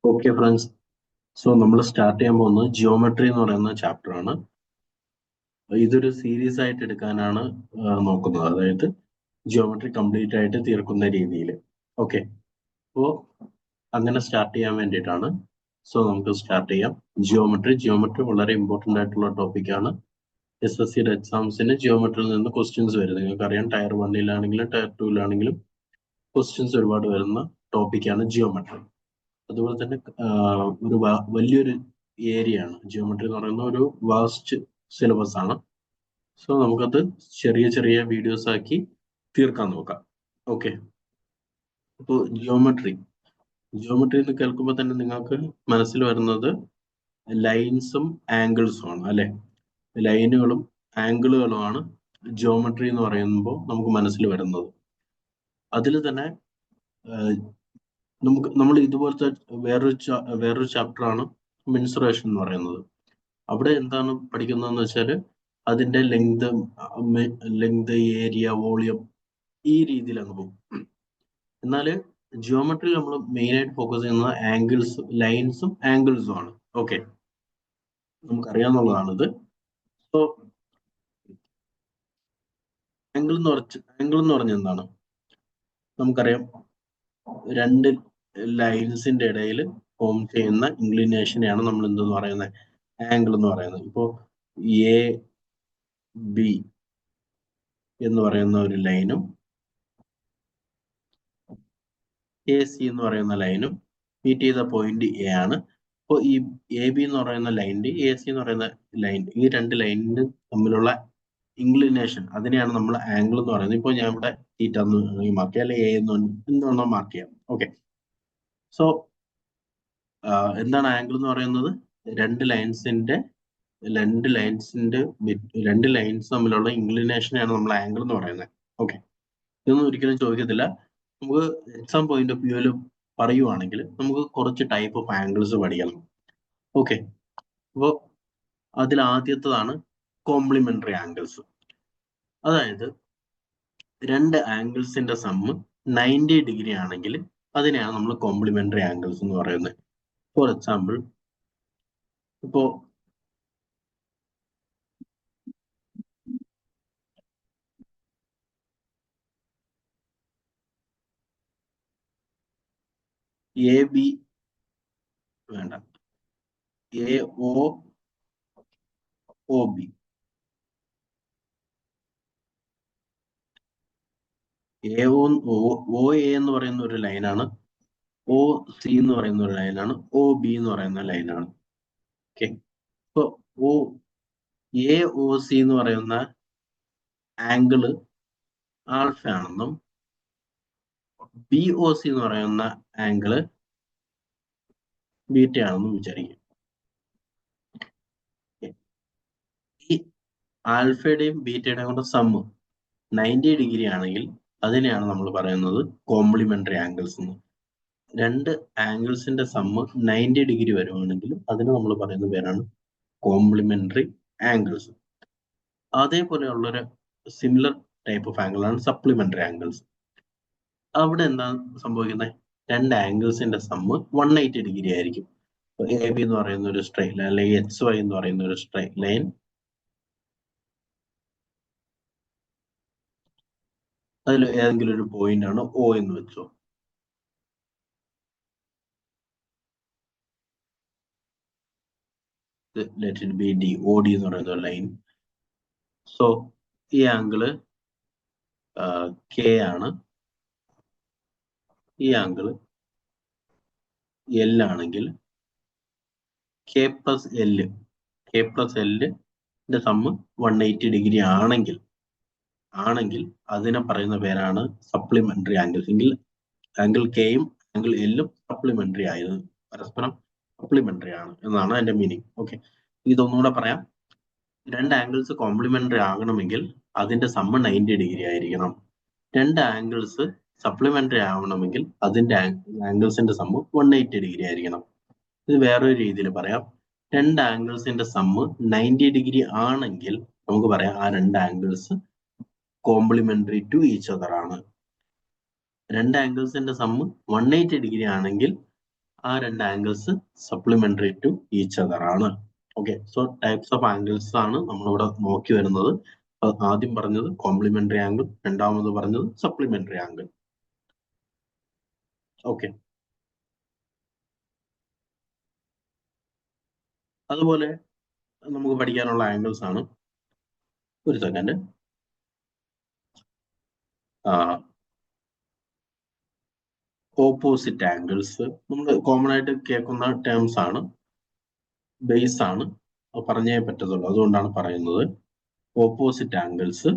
Okay friends, so നമ്മൾ start ചെയ്യാൻ പോകുന്നത് ജിയോമെട്രി എന്ന് പറയുന്ന ചാപ്റ്റർ ആണ്. ഇതൊരു സീരീസ് ആയിട്ട് എടുക്കാനാണ് നോക്കുന്നത്, അതായത് ജിയോമെട്രി കംപ്ലീറ്റ് ആയിട്ട് തീർക്കുന്ന രീതിയിൽ. ഓക്കെ, അപ്പോൾ അങ്ങനെ സ്റ്റാർട്ട് ചെയ്യാൻ വേണ്ടിയിട്ടാണ്. സോ നമുക്ക് സ്റ്റാർട്ട് ചെയ്യാം. ജിയോമെട്രി വളരെ ഇമ്പോർട്ടൻ്റ് ആയിട്ടുള്ള ടോപ്പിക്കാണ്. SSCയുടെ എക്സാംസിന് ജിയോമെട്രിയിൽ നിന്ന് ക്വസ്റ്റ്യൻസ് വരും. നിങ്ങൾക്കറിയാം, ടയർ 1-ലാണെങ്കിലും ടയർ 2-ലാണെങ്കിലും ക്വസ്റ്റ്യൻസ് ഒരുപാട് വരുന്ന ടോപ്പിക്കാണ് ജിയോമെട്രി. അതുപോലെ തന്നെ ഒരു വലിയൊരു ഏരിയ ആണ് ജിയോമെട്രി എന്ന് പറയുന്ന ഒരു വാസ്റ്റ് സിലബസ് ആണ്. സോ നമുക്കത് ചെറിയ ചെറിയ വീഡിയോസ് ആക്കി തീർക്കാൻ നോക്കാം. ഓക്കെ, അപ്പോൾ ജിയോമെട്രി എന്ന് കേൾക്കുമ്പോൾ തന്നെ നിങ്ങൾക്ക് മനസ്സിൽ വരുന്നത് ലൈൻസും ആംഗിൾസും ആണ്, അല്ലെ? ലൈനുകളും ആംഗിളുകളുമാണ് ജിയോമെട്രി എന്ന് പറയുമ്പോൾ നമുക്ക് മനസ്സിൽ വരുന്നത്. അതിൽ തന്നെ നമ്മൾ ഇതുപോലത്തെ വേറൊരു ചാപ്റ്റർ ആണ് മെൻസുറേഷൻ എന്ന് പറയുന്നത്. അവിടെ എന്താണ് പഠിക്കുന്നതെന്ന് വെച്ചാൽ അതിന്റെ ലെങ്ത്, ഏരിയ, വോളിയം, ഈ രീതിയിൽ അങ്ങ് പോകും. എന്നാൽ ജിയോമെട്രിയിൽ നമ്മൾ മെയിൻ ആയിട്ട് ഫോക്കസ് ചെയ്യുന്നത് ലൈൻസും ആംഗിൾസും ആണ്. ഓക്കെ, നമുക്കറിയാവുന്നതാണിത്. സോ ആംഗിൾ എന്ന് പറഞ്ഞ എന്താണ്? നമുക്കറിയാം, രണ്ട് ലൈൻസിന്റെ ഇടയിൽ ഫോം ചെയ്യുന്ന ഇൻക്ലിനേഷനെയാണ് നമ്മൾ എന്തെന്ന് പറയുന്നത്? ആംഗിൾ എന്ന് പറയുന്നത്. ഇപ്പോൾ AB എന്ന് പറയുന്ന ഒരു ലൈനും AC എന്ന് പറയുന്ന ലൈനും മീറ്റ് ചെയ്ത പോയിന്റ് A ആണ്. അപ്പോൾ ഈ AB എന്ന് പറയുന്ന ലൈനിന്റെ AC എന്ന് പറയുന്ന ലൈൻ, ഈ രണ്ട് ലൈനിനും തമ്മിലുള്ള ഇൻക്ലിനേഷൻ, അതിനെയാണ് നമ്മൾ ആംഗിൾ എന്ന് പറയുന്നത്. ഇപ്പോൾ ഞാൻ ഇവിടെ തീറ്റ എന്ന് മാർക്ക് ചെയ്യാം, അല്ലെങ്കിൽ A എന്ന് മാർക്ക് ചെയ്യാം. ഓക്കെ, സോ എന്താണ് ആംഗിൾ എന്ന് പറയുന്നത്? രണ്ട് ലൈൻസ് തമ്മിലുള്ള ഇൻക്ലിനേഷനെയാണ് നമ്മൾ ആംഗിൾ എന്ന് പറയുന്നത്. ഓക്കെ, ഇതൊന്നും ഒരിക്കലും ചോദിക്കത്തില്ല. നമുക്ക് എക്സാം പോയിന്റ് ഓഫ് വ്യൂവിൽ പറയുവാണെങ്കിൽ നമുക്ക് കുറച്ച് ടൈപ്പ് ഓഫ് ആംഗിൾസ് പഠിക്കണം. ഓക്കെ, അപ്പോൾ അതിൽ ആദ്യത്തേതാണ് കോംപ്ലിമെന്ററി ആംഗിൾസ്. അതായത് രണ്ട് ആംഗിൾസിന്റെ സമ്മ് 90 ഡിഗ്രി ആണെങ്കിൽ അതിനെയാണ് നമ്മൾ കോംപ്ലിമെന്ററി ആംഗിൾസ് എന്ന് പറയുന്നത്. ഫോർ എക്സാമ്പിൾ, ഇപ്പോ AB വേണ്ട, AOB, OA എന്ന് പറയുന്ന ഒരു ലൈനാണ്, OC എന്ന് പറയുന്ന ഒരു ലൈനാണ്, OB എന്ന് പറയുന്ന ലൈനാണ്. ഓക്കെ, ഇപ്പൊ AOC എന്ന് പറയുന്ന ആംഗിള് ആൽഫ ആണെന്നും BOC എന്ന് പറയുന്ന ആംഗിള് ബീറ്റ ആണെന്നും വിചാരിക്കും. ഈ ആൽഫയുടെയും ബീറ്റയുടെയും കൂടെ സമ്മ് 90 ഡിഗ്രി ആണെങ്കിൽ അതിനെയാണ് നമ്മൾ പറയുന്നത് കോംപ്ലിമെന്ററി ആംഗിൾസ് എന്ന്. രണ്ട് ആംഗിൾസിന്റെ സമ്മ് 90 ഡിഗ്രി വരുവാണെങ്കിൽ അതിന് നമ്മൾ പറയുന്ന പേരാണ് കോംപ്ലിമെന്ററി ആംഗിൾസ്. അതേപോലെയുള്ളൊരു സിമിലർ ടൈപ്പ് ഓഫ് ആംഗിളാണ് സപ്ലിമെന്ററി ആംഗിൾസ്. അവിടെ എന്താ സംഭവിക്കുന്നത്? രണ്ട് ആംഗിൾസിന്റെ സമ്മ് 180 ഡിഗ്രി ആയിരിക്കും. AB എന്ന് പറയുന്ന ഒരു സ്ട്രെയിറ്റ് ലൈൻ, അല്ലെങ്കിൽ XY എന്ന് പറയുന്ന ഒരു സ്ട്രെയിറ്റ് ലൈൻ, അതിൽ ഏതെങ്കിലും ഒരു പോയിന്റ് ആണ് O എന്ന് വെച്ചോ. Let it be D, OD എന്ന് പറയുന്ന ഒരു ലൈൻ. സോ ഈ ആംഗിള് K ആണ്, ഈ ആംഗിള് L ആണെങ്കിൽ K പ്ലസ് Lന്റെ സമ്മ് 180 ഡിഗ്രി ആണെങ്കിൽ അതിനെ പറയുന്ന പേരാണ് സപ്ലിമെന്ററി ആംഗിൾസ്. എങ്കിൽ ആംഗിൾ കെയും ആംഗിൾ എല്ലും സപ്ലിമെന്ററി ആയത്, പരസ്പരം സപ്ലിമെന്ററി ആണ് എന്നാണ് അതിന്റെ മീനിങ്. ഓക്കെ, ഇതൊന്നുകൂടെ പറയാം. രണ്ട് ആംഗിൾസ് കോംപ്ലിമെന്ററി ആകണമെങ്കിൽ അതിന്റെ സമ്മ് 90 ഡിഗ്രി ആയിരിക്കണം. രണ്ട് ആംഗിൾസ് സപ്ലിമെന്ററി ആവണമെങ്കിൽ അതിന്റെ ആംഗിൾസിന്റെ സമ്മ് 180 ഡിഗ്രി ആയിരിക്കണം. ഇത് വേറൊരു രീതിയിൽ പറയാം. രണ്ട് ആംഗിൾസിന്റെ സമ്മ് 90 ഡിഗ്രി ആണെങ്കിൽ നമുക്ക് പറയാം ആ രണ്ട് angles complementary to each other ആണ്. രണ്ട് ആംഗിൾസിന്റെ സമ്മ് 180 ഡിഗ്രി ആണെങ്കിൽ ആ രണ്ട് angles supplementary to each other ആണ്. Okay, so types of angles ആണ് നമ്മളിവിടെ നോക്കി വരുന്നത്. ആദ്യം പറഞ്ഞത് കോംപ്ലിമെന്ററി ആംഗിൾ, രണ്ടാമത് പറഞ്ഞത് സപ്ലിമെന്ററി ആംഗിൾ. ഓക്കെ, അതുപോലെ നമുക്ക് പഠിക്കാനുള്ള ആംഗിൾസ് ആണ്. ഒരു സെക്കൻഡ്. ഓപ്പോസിറ്റ് ആംഗിൾസ് നമ്മൾ കോമൺ ആയിട്ട് കേൾക്കുന്ന ടേംസ് ആണ്, ബേസ് ആണ്, പറഞ്ഞേ പറ്റത്തുള്ളൂ, അതുകൊണ്ടാണ് പറയുന്നത്. ഓപ്പോസിറ്റ് ആംഗിൾസ്,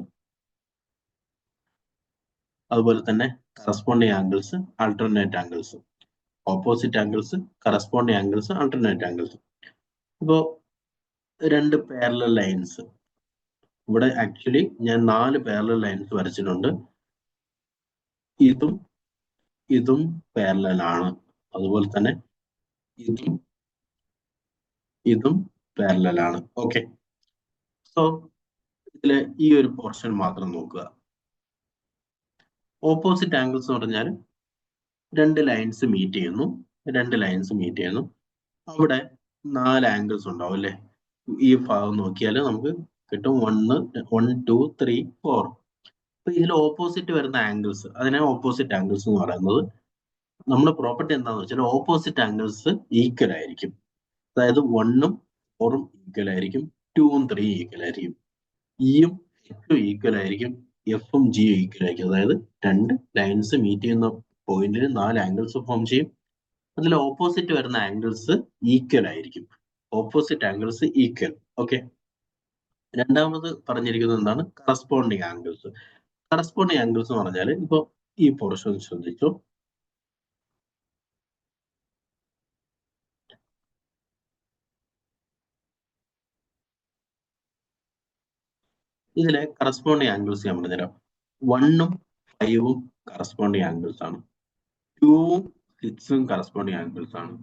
അതുപോലെ തന്നെ corresponding angles, alternate angles. Opposite angles, corresponding angles, alternate angles. ഇപ്പോ രണ്ട് പാരലൽ ലൈൻസ്, ഇവിടെ ആക്ച്വലി ഞാൻ 4 പാരലൽ ലൈൻസ് വരച്ചിട്ടുണ്ട്. ഇതും ഇതും പാരലൽ ആണ്, അതുപോലെ തന്നെ ഇതും പാരലൽ ആണ്. ഓക്കെ, സോ ഇതിലെ ഈ ഒരു പോർഷൻ മാത്രം നോക്കുക. ഓപ്പോസിറ്റ് ആംഗിൾസ് എന്ന് പറഞ്ഞാൽ രണ്ട് ലൈൻസ് മീറ്റ് ചെയ്യുന്നു, അവിടെ 4 ആംഗിൾസ് ഉണ്ടാവും അല്ലെ. ഈ ഭാഗം നോക്കിയാൽ നമുക്ക് കിട്ടും 1 2 3 4. അപ്പൊ ഇതിൽ ഓപ്പോസിറ്റ് വരുന്ന ആംഗിൾസ്, അതിനെ ഓപ്പോസിറ്റ് ആംഗിൾസ് എന്ന് പറയുന്നത്. നമ്മുടെ പ്രോപ്പർട്ടി എന്താണെന്ന് വെച്ചാൽ ഓപ്പോസിറ്റ് ആംഗിൾസ് ഈക്വൽ ആയിരിക്കും. അതായത് 1ഉം 4ഉം ഈക്വൽ ആയിരിക്കും, 2ഉം 3 ഈക്വൽ ആയിരിക്കും, ഇയും എച്ചും ഈക്വൽ ആയിരിക്കും, എഫും ജിയും ഈക്വൽ ആയിരിക്കും. അതായത് രണ്ട് ലൈൻസ് മീറ്റ് ചെയ്യുന്ന പോയിന്റിൽ 4 ആംഗിൾസ് ഫോം ചെയ്യും. അതിൽ ഓപ്പോസിറ്റ് വരുന്ന ആംഗിൾസ് ഈക്വൽ ആയിരിക്കും. Opposite angles equal. ഓക്കെ, രണ്ടാമത് പറഞ്ഞിരിക്കുന്നത് എന്താണ്? Corresponding angles. കറസ്പോണ്ടിങ് ആംഗിൾസ് എന്ന് പറഞ്ഞാൽ ഇപ്പൊ ഈ പോർഷൻ ശ്രദ്ധിച്ചു. ഇതിലെ കറസ്പോണ്ടിങ് ആംഗിൾസ് ഞാൻ പറഞ്ഞുതരാം. 1ഉം 5ഉം കറസ്പോണ്ടിങ് ആംഗിൾസ് ആണ്, 2ഉം 6ഉം കറസ്പോണ്ടിങ് ആംഗിൾസ് ആണ്,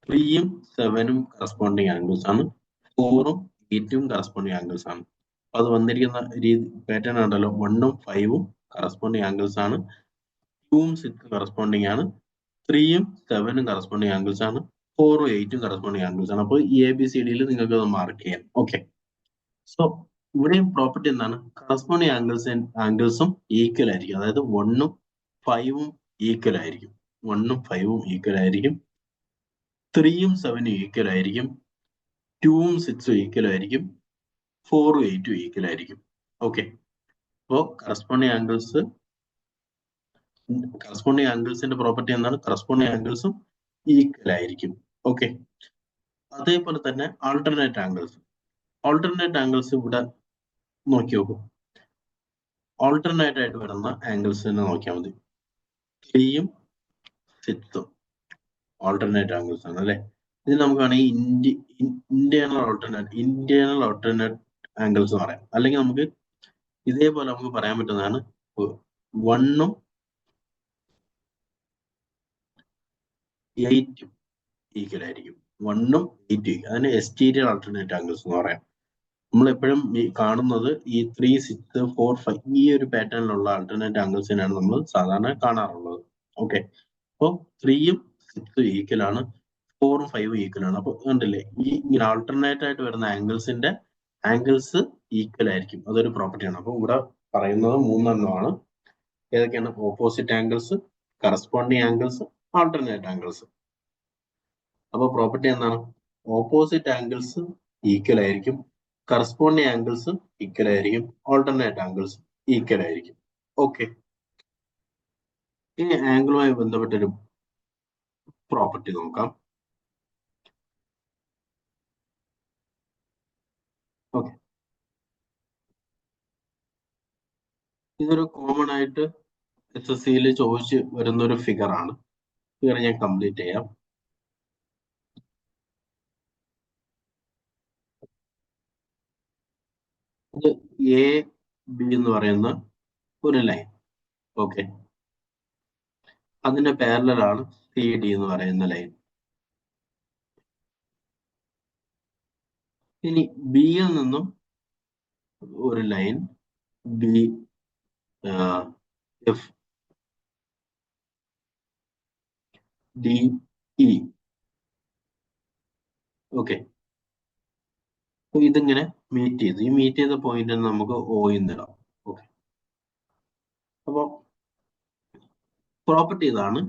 3ഉം 7ഉം കറസ്പോണ്ടിങ് ആംഗിൾസ് ആണ്, 4ഉം 8ഉം കറസ്പോണ്ടിങ് ആംഗിൾസ് ആണ്. അത് വന്നിരിക്കുന്ന രീതി പാറ്റേൺ ഉണ്ടല്ലോ, 1ഉം 5ഉം കറസ്പോണ്ടിങ് ആംഗിൾസ് ആണ്, 2ഉം 6ഉം കറസ്പോണ്ടിങ് ആണ്, 3ഉം 7ഉം കറസ്പോണ്ടിങ് ആംഗിൾസ് ആണ്, 4ഉം 8ഉം കറസ്പോണ്ടിങ് ആംഗിൾസ് ആണ്. അപ്പോൾ ഈ ABCD നിങ്ങൾക്ക് അത് മാർക്ക് ചെയ്യാം. ഓക്കെ, സോ ഇവിടെയും പ്രോപ്പർട്ടി എന്താണ്? കറസ്പോണ്ടിങ് ആംഗിൾസും ഈക്വൽ ആയിരിക്കും. അതായത് 1ഉം 5ഉം ഈക്വൽ ആയിരിക്കും, 1ഉം 5ഉം ഈക്വൽ ആയിരിക്കും, 3ഉം 7ഉം ഈക്വൽ ആയിരിക്കും, 2ഉം 6ഉം ഈക്വൽ ആയിരിക്കും, 4ഉം 8ഉം ഈക്വൽ ആയിരിക്കും. ഓക്കെ, അപ്പോൾ കറസ്പോണ്ടിങ് ആംഗിൾസിന്റെ പ്രോപ്പർട്ടി എന്താണ്? കറസ്പോണ്ടിങ് ആംഗിൾസും ഈക്വൽ ആയിരിക്കും. ഓക്കെ, അതേപോലെ തന്നെ ആൾട്ടർനേറ്റ് ആംഗിൾസ് ഇവിടെ നോക്കി നോക്കൂ. ഓൾട്ടർനേറ്റ് ആയിട്ട് വരുന്ന ആംഗിൾസ് തന്നെ നോക്കിയാൽ മതി. 3ഉം 6ഉം ഓൾട്ടർനേറ്റ് ആംഗിൾസ് ആണ് അല്ലെ. ഇത് നമുക്ക് വേണമെങ്കിൽ ഇന്റേണൽ ഓൾട്ടർനേറ്റ് ആംഗിൾസ് എന്ന് പറയാം. അല്ലെങ്കിൽ നമുക്ക് ഇതേപോലെ നമുക്ക് പറയാൻ പറ്റുന്നതാണ് 1ഉം 8ഉം ഈക്വൽ ആയിരിക്കും, 1ഉം 8ഉം. അതിന് എക്സ്റ്റീരിയർ ആൾട്ടർനേറ്റ് ആംഗിൾസ് എന്ന് പറയാം. നമ്മൾ എപ്പോഴും കാണുന്നത് ഈ 3 6 4 5 ഈ ഒരു പാറ്റേണിലുള്ള ആൾട്ടർനേറ്റ് ആംഗിൾസിനാണ് നമ്മൾ സാധാരണ കാണാറുള്ളത്. ഓക്കെ, അപ്പോൾ 3ഉം 6ഉം ഈക്വൽ ആണ്, 4ഉം 5ഉം ഈക്വൽ ആണ്. അപ്പൊ കണ്ടില്ലേ, ഈ ഇങ്ങനെ ആൾട്ടർനേറ്റ് ആയിട്ട് വരുന്ന ആംഗിൾസ് ഈക്വൽ ആയിരിക്കും. അതൊരു പ്രോപ്പർട്ടിയാണ്. അപ്പൊ ഇവിടെ പറയുന്നത് 3 ഏതൊക്കെയാണ്? Opposite angles, corresponding angles, alternate angles. അപ്പൊ പ്രോപ്പർട്ടി എന്താണ്? ഓപ്പോസിറ്റ് ആംഗിൾസ് ഈക്വൽ ആയിരിക്കും, കറസ്പോണ്ടിങ് ആംഗിൾസ് ഈക്വൽ ആയിരിക്കും, ഓൾട്ടർനേറ്റ് ആംഗിൾസ് ഈക്വൽ ആയിരിക്കും. ഓക്കെ, ഇനി ആംഗിളുമായി ബന്ധപ്പെട്ടൊരു പ്രോപ്പർട്ടി നോക്കാം. ഓക്കെ, ഇതൊരു കോമൺ ആയിട്ട് SSCയിൽ ചോദിച്ച് വരുന്ന ഒരു ഫിഗർ ആണ്. ഫിഗർ ഞാൻ കംപ്ലീറ്റ് ചെയ്യാം. ഇത് AB എന്ന് പറയുന്ന ഒരു ലൈൻ. ഓക്കെ, അതിന്റെ പാരലൽ ആണ് CD എന്ന് പറയുന്ന ലൈൻ. ഇനി ബിയിൽ നിന്നും ഒരു ലൈൻ BFDE ഓക്കെ. അപ്പൊ ഇതിങ്ങനെ മീറ്റ് ചെയ്തു. ഈ മീറ്റ് ചെയ്ത പോയിന്റ് നമുക്ക് O എന്നിടാം. ഓക്കെ. അപ്പൊ പ്രോപ്പർട്ടി ഇതാണ്.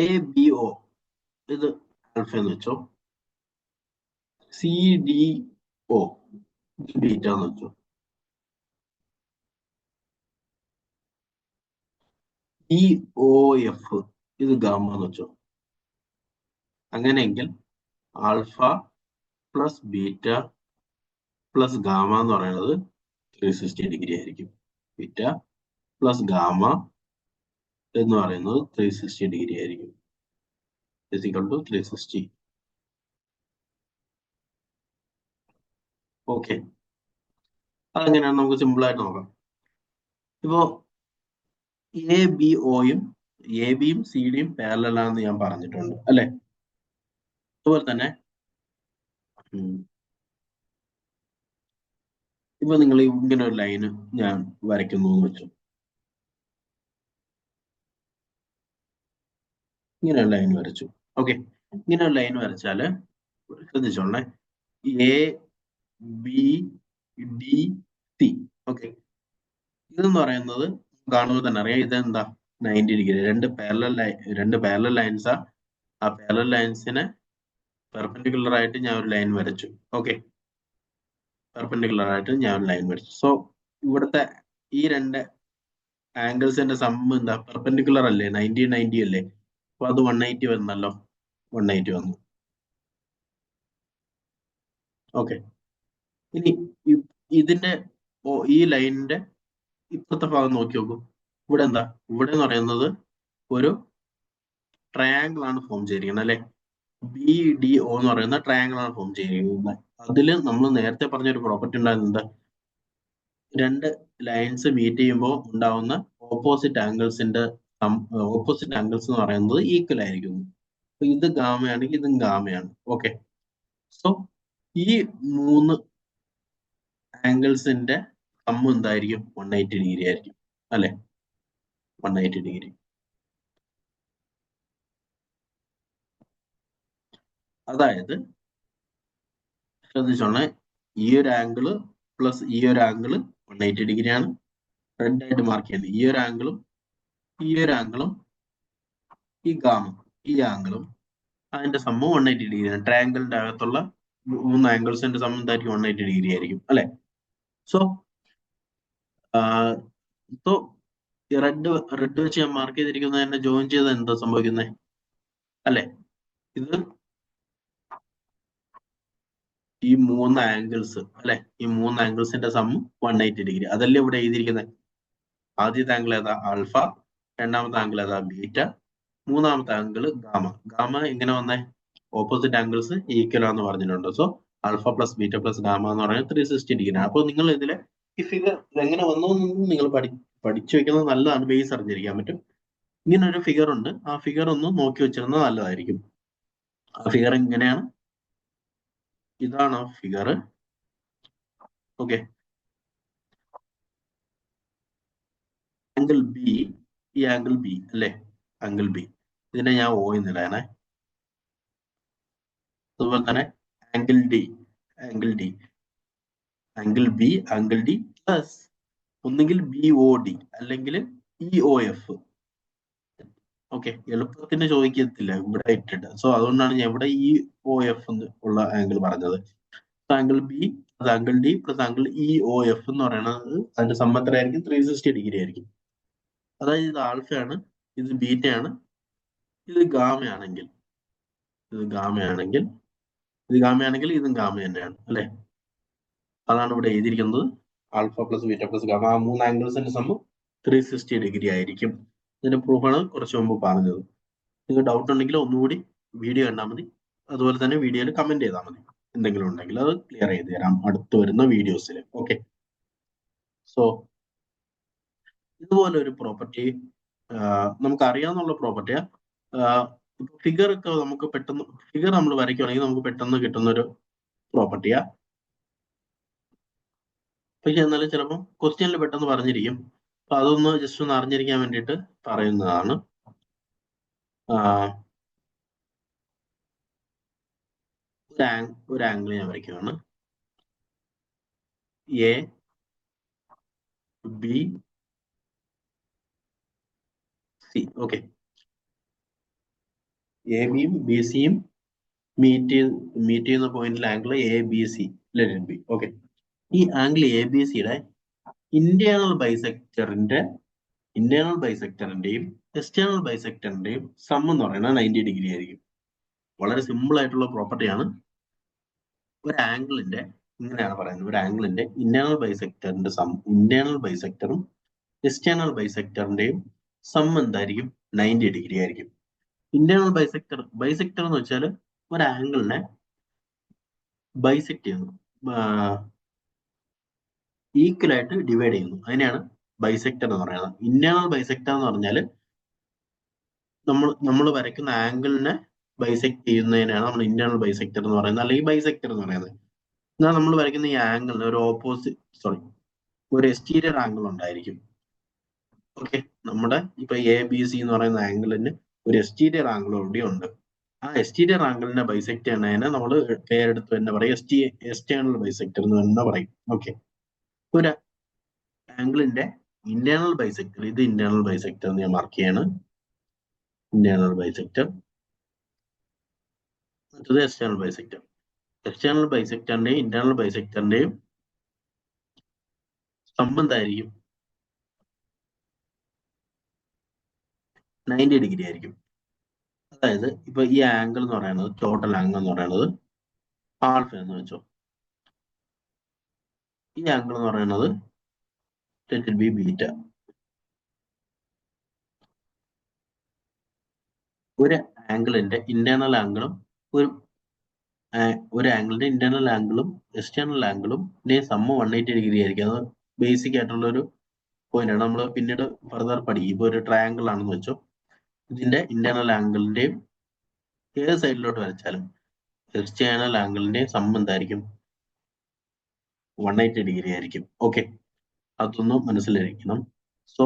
ABO ഇത് ആൽഫ എന്ന് വെച്ചോ. CDO ഇത് ബീറ്റ എന്ന് വെച്ചോ. EOF ഇത് ഗാമ എന്ന് വെച്ചോ. അങ്ങനെയെങ്കിൽ alpha plus beta plus gamma എന്ന് പറയുന്നത് 360 ഡിഗ്രി ആയിരിക്കും. ബീറ്റ പ്ലസ് ഗാമ എന്ന് പറയുന്നത് 360 ഡിഗ്രി ആയിരിക്കും. Is equal to 360. ഓക്കെ. അതെങ്ങനെയാണ് നമുക്ക് സിമ്പിൾ ആയിട്ട് നോക്കാം. ഇപ്പോ എ ബിയും സി ഡിയും പാരലൽ ആണെന്ന് ഞാൻ പറഞ്ഞിട്ടുണ്ട് അല്ലെ. അതുപോലെ തന്നെ ഇപ്പൊ നിങ്ങൾ ഇങ്ങനെ ഒരു ലൈന് ഞാൻ വരയ്ക്കുന്നു എന്ന് വെച്ചു. ഇങ്ങനെ ഒരു ലൈൻ വരച്ചു. ഓക്കെ. ഇങ്ങനെ ഒരു ലൈൻ വരച്ചാല് ശ്രദ്ധിച്ചോളേ, A B D C. Okay. ഇതെന്ന് പറയുന്നത് കാണുമ്പോൾ തന്നെ അറിയാം ഇതെന്താ 90 ഡിഗ്രി. രണ്ട് പാരലൽ ലൈൻസാ. ആ പാരലൽ ലൈൻസിനെ പെർപെൻഡിക്കുലർ ആയിട്ട് ഞാൻ ഒരു ലൈൻ വരച്ചു. ഓക്കെ. പെർപെൻഡിക്കുലർ ആയിട്ട് ഞാൻ ഒരു ലൈൻ വരച്ചു. സോ ഇവിടുത്തെ ഈ രണ്ട് ആംഗിൾസിന്റെ സമ്മ് എന്താ പെർപെൻഡിക്കുലർ അല്ലേ, 90 അല്ലേ. അപ്പൊ അത് 180 വന്നല്ലോ. 180 വന്നു. ഓക്കെ. ഇനി ഇതിന്റെ ഈ ലൈനിന്റെ ഇപ്പുറത്തെ ഭാഗം നോക്കി നോക്കൂ. ഇവിടെ എന്താ, ഇവിടെ എന്ന് പറയുന്നത് ഒരു ട്രയാങ്കിൾ ആണ് ഫോം ചെയ്തിരിക്കുന്നത് അല്ലെ. BDO എന്ന് പറയുന്ന ട്രയാങ്കിൾ ആണ് ഫോം ചെയ്തിരിക്കുന്നത്. അതില് നമ്മൾ നേരത്തെ പറഞ്ഞൊരു പ്രോപ്പർട്ടി ഉണ്ടായിരുന്നത് രണ്ട് ലൈൻസ് മീറ്റ് ചെയ്യുമ്പോൾ ഉണ്ടാവുന്ന ഓപ്പോസിറ്റ് ആംഗിൾസ് എന്ന് പറയുന്നത് ഈക്വൽ ആയിരിക്കും. അപ്പൊ ഇത് ഗാമയാണെങ്കിൽ ഇതും ഗാമയാണ്. ഓക്കെ. സോ ഈ മൂന്ന് ആംഗിൾസിന്റെ സമ്മ് എന്തായിരിക്കും? 180 ഡിഗ്രി ആയിരിക്കും അല്ലെ. 180 ഡിഗ്രി. അതായത് ശ്രദ്ധിച്ചോണേ, ഈ ഒരു ആംഗിള് പ്ലസ് ഈ ഒരു ആംഗിള് 180 ഡിഗ്രിയാണ്. റെഡ് ആയിട്ട് മാർക്ക് ചെയ്യുന്നത് ഈ ഒരു ആംഗിളും ഈ ആംഗിളും അതിന്റെ സമ്മ് 180 ഡിഗ്രിയാണ്. ട്രയാങ്കിളിന്റെ അകത്തുള്ള മൂന്ന് ആംഗിൾസിന്റെ സമ്മ് എന്തായിരിക്കും? 180 ഡിഗ്രി ആയിരിക്കും അല്ലെ. സോ സോ റെഡ് വെച്ച് ഞാൻ മാർക്ക് ചെയ്തിരിക്കുന്നത് തന്നെ ജോയിൻ ചെയ്ത് എന്താ സംഭവിക്കുന്നത് അല്ലെ. ഇത് ഈ മൂന്ന് ആംഗിൾസ് അല്ലെ, ഈ മൂന്ന് ആംഗിൾസിന്റെ സമ്മ് 180 ഡിഗ്രി. അതല്ലേ ഇവിടെ എഴുതിയിരിക്കുന്നത്. ആദ്യത്തെ ആംഗിൾ ഏതാ? ആൽഫ. രണ്ടാമത്തെ ആംഗിൾ ഏതാ? ബീറ്റ. മൂന്നാമത്തെ ആംഗിൾ ഗാമ. ഗാമ എങ്ങനെ വന്നേ? ഓപ്പോസിറ്റ് ആംഗിൾസ് ഈക്വൽ ആണെന്ന് പറഞ്ഞിട്ടുണ്ട്. So alpha plus beta plus gamma എന്ന് പറയുന്നത് 360 ഡിഗ്രി ആണ്. അപ്പൊ നിങ്ങൾ ഇതിലെ ഈ ഫിഗർ എങ്ങനെ വന്നു എന്നൊന്നും നിങ്ങൾ പഠിച്ചു വെക്കുന്നത് നല്ലതാണ്. ബേസ് അറിഞ്ഞിരിക്കാൻ പറ്റും. ഇങ്ങനെ ഒരു ഫിഗർ ഉണ്ട്. ആ ഫിഗർ ഒന്ന് നോക്കി വെച്ചിരുന്നത് നല്ലതായിരിക്കും. ആ ഫിഗർ എങ്ങനെയാണ്? ഇതാണ് ആ ഫിഗർ. ഓക്കെ. ആംഗിൾ ബി, ഈ ആംഗിൾ ബി അല്ലെ, ആംഗിൾ ബി. ഇതിനെ ഞാൻ O എന്നിടാനേ. അതുപോലെ തന്നെ angle D, angle B, angle D plus ഒന്നുകിൽ BOD അല്ലെങ്കിൽ EOF. ഓക്കെ. എളുപ്പത്തിന് ചോദിക്കത്തില്ല ഇവിടെ ഇട്ടിട്ട്. സോ അതുകൊണ്ടാണ് ഞാൻ ഇവിടെ EOF ഉള്ള ആംഗിൾ പറഞ്ഞത്. Angle B plus angle D plus angle EOF എന്ന് പറയുന്നത് അതിന്റെ സമ്മ് എത്രയായിരിക്കും? 360 ഡിഗ്രി ആയിരിക്കും. അതായത് ഇത് ആൽഫയാണ്, ഇത് ബീറ്റയാണ്, ഇത് ഗാമയാണെങ്കിൽ ഇതും ഗാമ തന്നെയാണ് അല്ലെ. അതാണ് ഇവിടെ എഴുതിയിരിക്കുന്നത്. Alpha plus beta plus gamma, ആ മൂന്ന് ആംഗിൾസിന്റെ സമ്മ് 360 ഡിഗ്രി ആയിരിക്കും. ഇതിന്റെ പ്രൂഫാണ് കുറച്ച് മുമ്പ് പറഞ്ഞത്. നിങ്ങൾക്ക് ഡൗട്ട് ഉണ്ടെങ്കിൽ ഒന്നുകൂടി വീഡിയോ കണ്ടാൽ മതി. അതുപോലെ തന്നെ വീഡിയോയിൽ കമന്റ് ചെയ്താൽ മതി. എന്തെങ്കിലും ഉണ്ടെങ്കിൽ അത് ക്ലിയർ ചെയ്ത് തരാം അടുത്ത് വരുന്ന വീഡിയോസിൽ. ഓക്കെ. സോ ഇതുപോലെ ഒരു പ്രോപ്പർട്ടി നമുക്ക് അറിയാവുന്ന പ്രോപ്പർട്ടിയാ. ഫിഗർ ഒക്കെ നമുക്ക് പെട്ടെന്ന് ഫിഗർ നമ്മൾ വരയ്ക്കുകയാണെങ്കിൽ നമുക്ക് പെട്ടെന്ന് കിട്ടുന്ന ഒരു പ്രോപ്പർട്ടിയാ. പക്ഷെ എന്നാലും ചിലപ്പോൾ ക്വസ്റ്റ്യനിൽ പെട്ടെന്ന് പറഞ്ഞിരിക്കും. അപ്പൊ അതൊന്ന് ജസ്റ്റ് ഒന്ന് അറിഞ്ഞിരിക്കാൻ വേണ്ടിയിട്ട് പറയുന്നതാണ്. ഒരു ആംഗിൾ ഞാൻ വരയ്ക്കുകയാണ്. A B C. Okay, A ബിയും ബി സിയും മീറ്റ് ചെയ്യുന്ന പോയിന്റിലെ angle A B C let be. Okay, ഈ ആംഗിൾ എ ബി സിയുടെ ഇന്റേണൽ ബൈസെക്ടറിന്റെയും എക്സ്റ്റേണൽ ബൈസെക്ടറിന്റെയും സം എന്ന് പറയുന്നത് 90 ഡിഗ്രി ആയിരിക്കും. വളരെ സിമ്പിൾ ആയിട്ടുള്ള പ്രോപ്പർട്ടിയാണ്. ഒരു ആംഗിളിന്റെ ഇങ്ങനെയാണ് പറയുന്നത്, ഒരു ആംഗിളിന്റെ ഇന്റേണൽ ബൈസെക്ടറും എക്സ്റ്റേണൽ ബൈസെക്ടറിന്റെയും സം എന്തായിരിക്കും? 90 ഡിഗ്രി ആയിരിക്കും. ഇന്റേണൽ ബൈസെക്ടർ എന്ന് വെച്ചാൽ ഒരു ആംഗിളിനെ ബൈസെക്ട് ചെയ്യുന്നു, ഈക്വൽ ആയിട്ട് ഡിവൈഡ് ചെയ്യുന്നു, അതിനെയാണ് ബൈസെക്ടർ എന്ന് പറയുന്നത്. ഇന്റേണൽ ബൈസെക്ടർ എന്ന് പറഞ്ഞാൽ നമ്മൾ വരയ്ക്കുന്ന ആംഗിളിനെ ബൈസെക്ട് ചെയ്യുന്നതിനാണ് നമ്മൾ ഇന്റേണൽ ബൈസെക്ടർ എന്ന് പറയുന്നത്, അല്ലെങ്കിൽ ബൈസെക്ടർ എന്ന് പറയുന്നത്. എന്നാൽ നമ്മൾ വരയ്ക്കുന്ന ഈ ആംഗിളിന് ഒരു എക്സ്റ്റീരിയർ ആംഗിൾ ഉണ്ടായിരിക്കും. ഓക്കെ, നമ്മുടെ ഇപ്പൊ എ ബി സി എന്ന് പറയുന്ന ആംഗിളിന് ഒരു എക്സ്റ്റീരിയർ ആംഗിൾ കൂടി ഉണ്ട്. ആ എക്സ്റ്റീരിയർ ആംഗിളിനെ ബൈസെക്ട് ചെയ്യുന്നതിനെ നമ്മൾ പേരെടുത്ത് തന്നെ പറയും എക്സ്റ്റേണൽ ബൈസെക്ടർ എന്ന് തന്നെ പറയും. ഓക്കെ, ഒരു ആംഗിളിന്റെ ഇന്റേണൽ ബൈസെക്ടർ, ഇത് ഇന്റേണൽ ബൈസെക്ടർ എന്ന് ഞാൻ മാർക്ക് ചെയ്യാണ്. ഇന്റേണൽ ബൈസെക്ടർ, മറ്റത് എക്സ്റ്റേണൽ ബൈസെക്ടർ. എക്സ്റ്റേണൽ ബൈസെക്ടറിന്റെയും ഇന്റേണൽ ബൈസെക്ടറിന്റെയും സംബന്ധമായിരിക്കും 90 ഡിഗ്രി ആയിരിക്കും. അതായത് ഇപ്പൊ ഈ ആംഗിൾ എന്ന് പറയുന്നത്, ടോട്ടൽ ആംഗിൾ എന്ന് പറയുന്നത് ആൽഫ എന്ന് വെച്ചോ. ഈ ആംഗിൾ എന്ന് പറയുന്നത് ബി ബീറ്റ. ഒരു ആംഗിളിന്റെ ഇന്റേണൽ ആംഗിളും ഒരു ആംഗിളിന്റെ ഇന്റേണൽ ആംഗിളും എക്സ്റ്റേണൽ ആംഗിളും സമ്മ് 180 ഡിഗ്രി ആയിരിക്കും. അത് ബേസിക് ആയിട്ടുള്ള ഒരു പോയിന്റ് ആണ്. നമ്മൾ പിന്നീട് ഫർദർ പഠിക്കും. ഇപ്പൊ ഒരു ട്രയാംഗിൾ ആണെന്ന് വെച്ചോ, ഇതിന്റെ ഇന്റേണൽ ആംഗിളിന്റെയും ഏത് സൈഡിലോട്ട് വരച്ചാലും എക്സ്റ്റേണൽ ആംഗിളിന്റെയും സമ്മ് എന്തായിരിക്കും? 180 ഡിഗ്രി ആയിരിക്കും. ഓക്കെ, അതൊന്നും മനസ്സിലായിരിക്കണം. സോ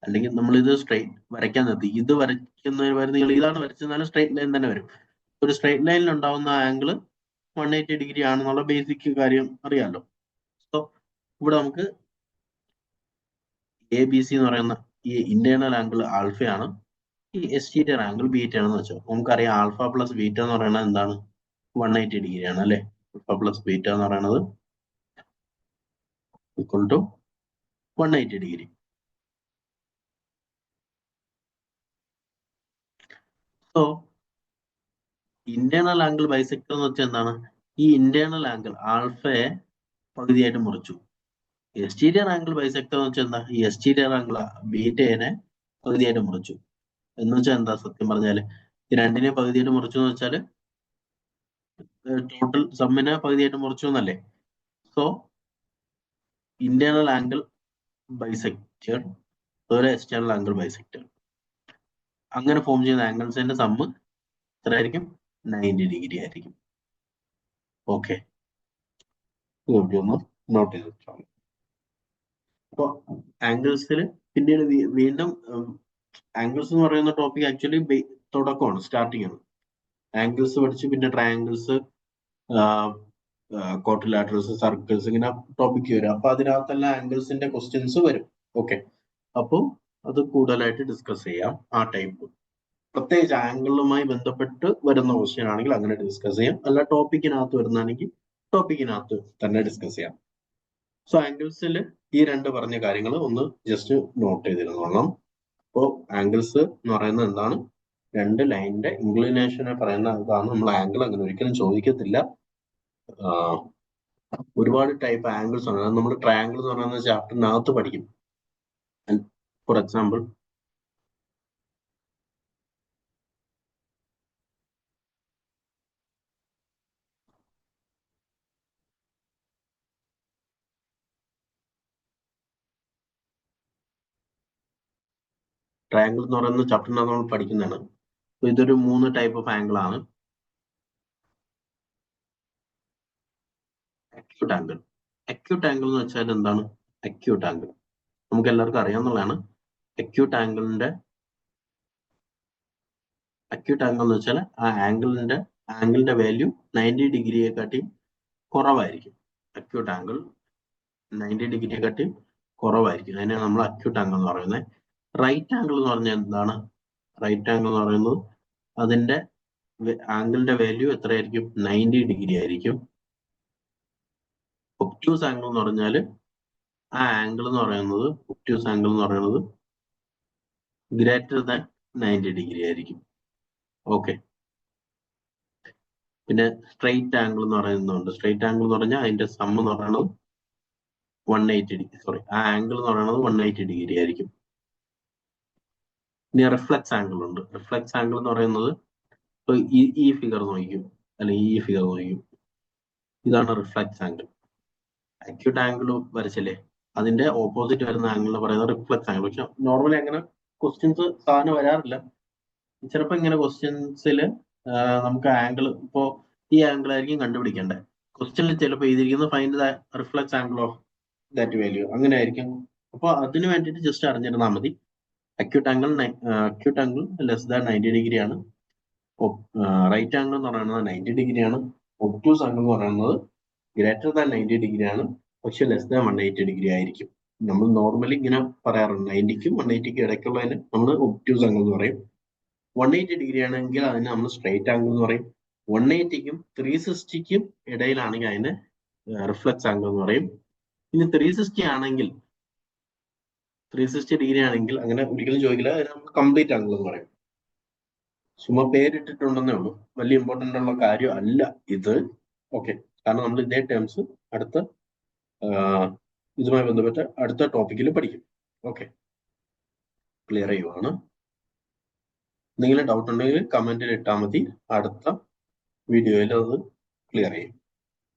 അല്ലെങ്കിൽ നമ്മൾ ഇത് സ്ട്രെയിറ്റ് വരയ്ക്കാൻ നിർത്തി, ഇത് വരയ്ക്കുന്നതിന് ഇതാണ് വരച്ചെന്നാലും സ്ട്രെയിറ്റ് ലൈൻ തന്നെ വരും. ഒരു സ്ട്രെയിറ്റ് ലൈനിൽ ഉണ്ടാവുന്ന ആംഗിൾ 180 ഡിഗ്രി ആണെന്നുള്ള ബേസിക് കാര്യം അറിയാമല്ലോ. സോ ഇവിടെ നമുക്ക് എ ബി സി എന്ന് പറയുന്ന ഈ ഇന്റേണൽ ആംഗിൾ ആൽഫയാണ്, ഈ എക്സ്റ്റീരിയർ ആംഗിൾ ബീറ്റ ആണെന്ന് വെച്ചോ. നമുക്കറിയാം ആൽഫ പ്ലസ് ബീറ്റ എന്ന് പറയുന്നത് എന്താണ്? 180 ഡിഗ്രി ആണ് അല്ലെ. ആൽഫ പ്ലസ് ബീറ്റ എന്ന് പറയുന്നത് equal to 180 degree. So internal angle bisector എന്ന് വെച്ചാൽ എന്താണ്? ഈ ഇന്റേണൽ ആംഗിൾ ആൽഫയെ പകുതിയായിട്ട് മുറിച്ചു. എക്സ്റ്റീരിയർ ആംഗിൾ ബൈസെക്ടർ എന്ന് വെച്ചാൽ എന്താ? ഈ എക്സ്റ്റീരിയർ ആംഗിൾ ബീറ്റയെ പകുതിയായിട്ട് മുറിച്ചു എന്ന് വെച്ചാൽ എന്താ? സത്യം പറഞ്ഞാല് ഈ രണ്ടിനെ പകുതിയായിട്ട് മുറിച്ചു എന്ന് വെച്ചാല് ടോട്ടൽ സമ്മിനെ പകുതിയായിട്ട് മുറിച്ചു എന്നല്ലേ. സോ ഇന്റേണൽ ആംഗിൾ ബൈസെക്ടർ അതുപോലെ എക്സ്റ്റേണൽ ആംഗിൾ ബൈസെക്ടർ, അങ്ങനെ ഫോം ചെയ്യുന്ന ആംഗിൾസിന്റെ സമ്മ് എത്ര ആയിരിക്കും? 90 ഡിഗ്രി ആയിരിക്കും. ഓക്കെ, ഒന്ന് നോട്ട് ചെയ്ത് വെച്ചോളാം. അപ്പൊ ആംഗിൾസിൽ പിന്നീട് വീണ്ടും ആംഗിൾസ് എന്ന് പറയുന്ന ടോപ്പിക് ആക്ച്വലി തുടക്കമാണ്, സ്റ്റാർട്ടിംഗ് ആണ്. ആംഗിൾസ് പഠിച്ച് പിന്നെ ട്രയാംഗിൾസ്, ക്വാഡ്രിലാറ്ററൽസ്, സർക്കിൾസ്, ഇങ്ങനെ ടോപ്പിക് വരും. അപ്പൊ അതിനകത്തെല്ലാം ആംഗിൾസിന്റെ ക്വസ്റ്റ്യൻസ് വരും. ഓക്കെ, അപ്പോൾ അത് കൂടുതലായിട്ട് ഡിസ്കസ് ചെയ്യാം. ആ ടൈപ്പ് പ്രത്യേകിച്ച് ആംഗിളുമായി ബന്ധപ്പെട്ട് വരുന്ന ക്വസ്റ്റ്യൻ ആണെങ്കിൽ അങ്ങനെ ഡിസ്കസ് ചെയ്യാം. അല്ല ടോപ്പിക്കിനകത്ത് വരുന്നതാണെങ്കിൽ ടോപ്പിക്കിനകത്ത് തന്നെ ഡിസ്കസ് ചെയ്യാം. സോ ആംഗിൾസിൽ ഈ രണ്ട് പറഞ്ഞ കാര്യങ്ങൾ ഒന്ന് ജസ്റ്റ് നോട്ട് ചെയ്തിരുന്നോളാം. അപ്പോൾ ആംഗിൾസ് എന്ന് പറയുന്നത് എന്താണ്? രണ്ട് ലൈനിന്റെ ഇൻക്ലിനേഷനെ പറയുന്ന ഇതാണ് നമ്മൾ ആംഗിൾ. അങ്ങനെ ഒരിക്കലും ചോദിക്കത്തില്ല. ഒരുപാട് ടൈപ്പ് ആംഗിൾസ് ഉണ്ട്. നമ്മൾ ട്രയാംഗിൾ എന്ന് പറയുന്ന ചാപ്റ്ററിനകത്ത് പഠിക്കും. ഫോർ എക്സാമ്പിൾ, ട്രയാംഗിൾ എന്ന് പറയുന്ന ചാപ്റ്ററിനകത്ത് നമ്മൾ പഠിക്കുന്നതാണ്. ഇതൊരു 3 ടൈപ്പ് ഓഫ് ആംഗിൾ ആണ്. Acute angle. അക്യൂട്ട് ആംഗിൾ എന്ന് വെച്ചാൽ എന്താണ്? അക്യൂട്ട് ആംഗിൾ നമുക്ക് എല്ലാവർക്കും അറിയാവുന്നതാണ്. അക്യൂട്ട് ആംഗിൾ എന്ന് വെച്ചാൽ ആ ആംഗിളിന്റെ ആംഗിളിന്റെ വാല്യൂ 90 ഡിഗ്രിയെക്കാട്ടി കുറവായിരിക്കും. അക്യൂട്ട് ആംഗിൾ 90 ഡിഗ്രിയെക്കാട്ടി കുറവായിരിക്കും. അതിനാണ് നമ്മൾ അക്യൂട്ട് ആംഗിൾ എന്ന് പറയുന്നത്. റൈറ്റ് ആംഗിൾ എന്ന് പറഞ്ഞാൽ എന്താണ്? റൈറ്റ് ആംഗിൾ എന്ന് പറയുന്നത് അതിന്റെ ആംഗിളിന്റെ വാല്യൂ എത്രയായിരിക്കും? 90 ഡിഗ്രി ആയിരിക്കും. ഒബ്റ്റ്യൂസ് ആംഗിൾ എന്ന് പറഞ്ഞാൽ ആ ആംഗിൾ എന്ന് പറയുന്നത് ഒബ്റ്റ്യൂസ് ആംഗിൾ എന്ന് പറയുന്നത് ഗ്രേറ്റർ ദാൻ 90 ഡിഗ്രി ആയിരിക്കും. ഓക്കെ. പിന്നെ സ്ട്രെയിറ്റ് ആംഗിൾ എന്ന് പറയുന്നുണ്ട്. സ്ട്രെയിറ്റ് ആംഗിൾ എന്ന് പറഞ്ഞാൽ അതിന്റെ സം എന്ന് പറയുന്നത് 180 ഡിഗ്രി, സോറി, ആ ആംഗിൾ എന്ന് പറയുന്നത് 180 ഡിഗ്രി ആയിരിക്കും. ഇനി റിഫ്ലക്സ് ആംഗിൾ ഉണ്ട്. റിഫ്ലക്സ് ആംഗിൾ എന്ന് പറയുന്നത് ഇപ്പൊ ഈ ഫിഗർ നോക്കിക്കും, അല്ലെങ്കിൽ ഈ ഫിഗർ നോക്കിക്കും, ഇതാണ് റിഫ്ലക്സ് ആംഗിൾ. അക്യൂട്ട് ആംഗിൾ വരച്ചില്ലേ, അതിന്റെ ഓപ്പോസിറ്റ് വരുന്ന ആംഗിൾ പറയുന്നത് റിഫ്ലക്സ് ആംഗിൾ. പക്ഷെ നോർമലി അങ്ങനെ ക്വസ്റ്റ്യൻസ് സാധാരണ വരാറില്ല. ചിലപ്പോൾ ഇങ്ങനെ ക്വസ്റ്റ്യൻസിൽ നമുക്ക് ആംഗിൾ, ഇപ്പോ ഈ ആംഗിൾ ആയിരിക്കും കണ്ടുപിടിക്കേണ്ടത്. ക്വസ്റ്റ്യനിൽ ചിലപ്പോൾ എഴുതിയിരിക്കുന്നത് find the reflux angle of that value, അങ്ങനെ ആയിരിക്കും. അപ്പോൾ അതിന് വേണ്ടിയിട്ട് ജസ്റ്റ് അറിഞ്ഞിരുന്നാൽ മതി. Acute angle less than 90 degree ആണ്. റൈറ്റ് ആംഗിൾ എന്ന് പറയുന്നത് 90 ഡിഗ്രി ആണ്. ഒബ്റ്റ്യൂസ് ആംഗിൾ എന്ന് പറയുന്നത് ഗ്രേറ്റർ ദാൻ 90 ഡിഗ്രി ആണ്, പക്ഷെ ലെസ് ദാൻ 180 ഡിഗ്രി ആയിരിക്കും. നമ്മൾ നോർമലി ഇങ്ങനെ പറയാറുണ്ട്, 90ക്കും 180ക്കും ഇടയ്ക്കുള്ളതിന് നമ്മൾ ഒബ്റ്റ്യൂസ് ആംഗിൾ എന്ന് പറയും. 180 ഡിഗ്രി ആണെങ്കിൽ അതിന് നമ്മൾ സ്ട്രെയിറ്റ് ആംഗിൾ എന്ന് പറയും. 180ക്കും 360ക്കും ഇടയിലാണെങ്കിൽ അതിന് റിഫ്ലക്സ് ആംഗിൾ എന്ന് പറയും. ഇനി 360 ആണെങ്കിൽ 360 ഡിഗ്രി ആണെങ്കിൽ അങ്ങനെ ഒരിക്കലും ചോദിക്കില്ല, അതിന് നമുക്ക് കംപ്ലീറ്റ് ആംഗിൾ എന്ന് പറയും. ചുമ്മാ പേരിട്ടിട്ടുണ്ടെന്നേ ഉള്ളൂ, വലിയ ഇമ്പോർട്ടൻ്റ് ഉള്ള കാര്യം അല്ല ഇത്. ഓക്കെ, കാരണം നമ്മൾ ഇതേ ടേംസ് അടുത്ത ഇതുമായി ബന്ധപ്പെട്ട് അടുത്ത ടോപ്പിക്കിൽ പഠിക്കും. ഓക്കെ, ക്ലിയർ ചെയ്യുവാണ്. എന്തെങ്കിലും ഡൗട്ട് ഉണ്ടെങ്കിൽ കമന്റിൽ ഇട്ടാൽ മതി, അടുത്ത വീഡിയോയിൽ അത് ക്ലിയർ ചെയ്യും.